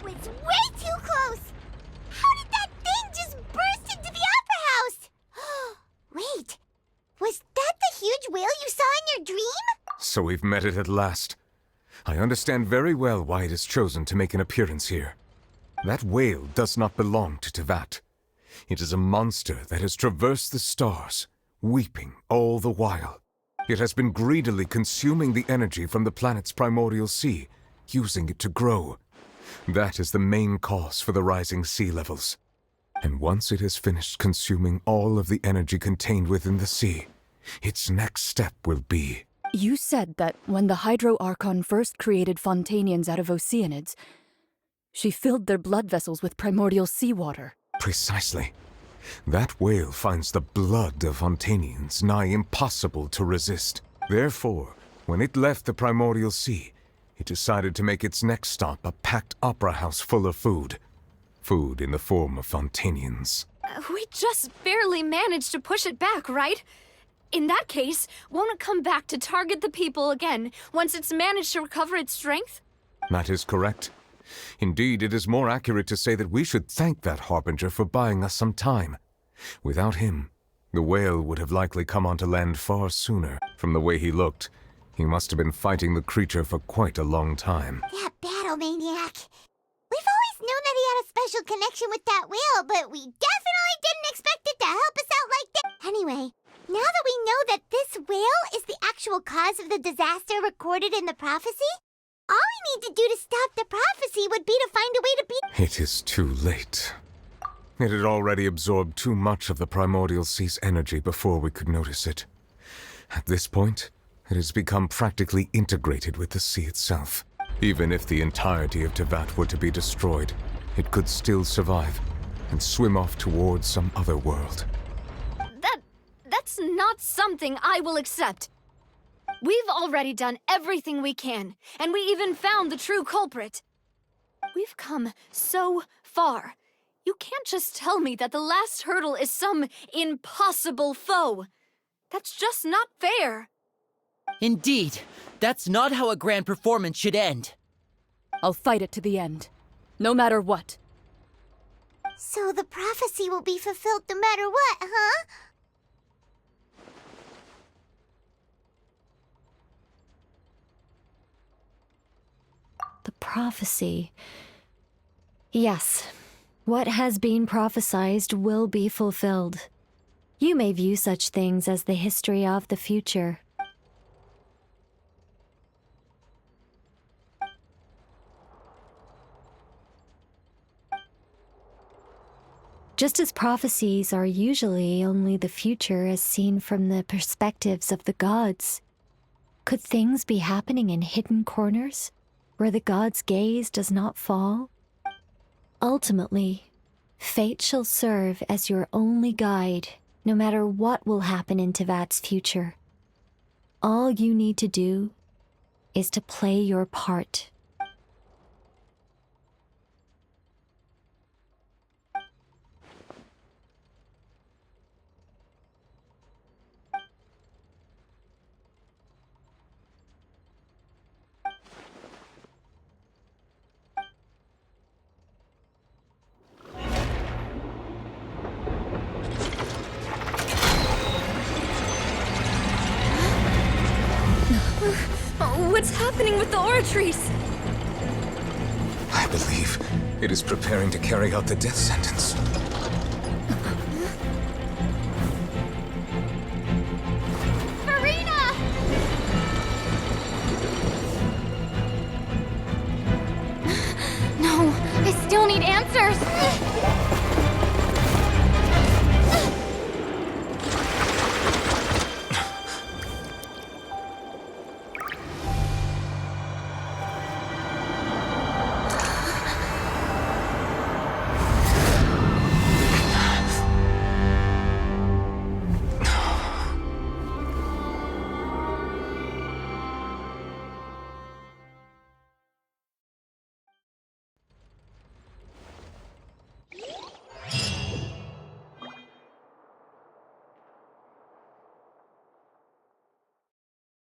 it's way too close! How did that thing just burst into the Opera House? Wait, was that the huge whale you saw in your dream? So we've met it at last. I understand very well why it has chosen to make an appearance here. That whale does not belong to Teyvat. It is a monster that has traversed the stars, weeping all the while. It has been greedily consuming the energy from the planet's primordial sea, using it to grow. That is the main cause for the rising sea levels. And once it has finished consuming all of the energy contained within the sea, its next step will be... You said that when the Hydro Archon first created Fontanians out of Oceanids, she filled their blood vessels with primordial seawater. Precisely. That whale finds the blood of Fontanians nigh impossible to resist. Therefore, when it left the primordial sea, it decided to make its next stop a packed opera house full of food. Food in the form of Fontanians. We just barely managed to push it back, right? In that case, won't it come back to target the people again once it's managed to recover its strength? That is correct. Indeed, it is more accurate to say that we should thank that Harbinger for buying us some time. Without him, the whale would have likely come onto land far sooner. From the way he looked, he must have been fighting the creature for quite a long time. That battle maniac. We've always known that he had a special connection with that whale, but we definitely didn't expect it to help us out like that. Anyway, now that we know that this whale is the actual cause of the disaster recorded in the prophecy, all we need to do to stop the prophecy would be to find a way to beat... It is too late. It had already absorbed too much of the primordial sea's energy before we could notice it. At this point, it has become practically integrated with the sea itself. Even if the entirety of Teyvat were to be destroyed, it could still survive and swim off towards some other world. That's not something I will accept. We've already done everything we can, and we even found the true culprit. We've come so far. You can't just tell me that the last hurdle is some impossible foe. That's just not fair. Indeed, that's not how a grand performance should end. I'll fight it to the end, no matter what. So the prophecy will be fulfilled no matter what, huh? The prophecy. Yes, what has been prophesied will be fulfilled. You may view such things as the history of the future. Just as prophecies are usually only the future as seen from the perspectives of the gods, could things be happening in hidden corners, where the gods' gaze does not fall? Ultimately, fate shall serve as your only guide, no matter what will happen in Teyvat's future. All you need to do is to play your part. What's happening with the oratories? I believe it is preparing to carry out the death sentence. Marina! No, I still need answers.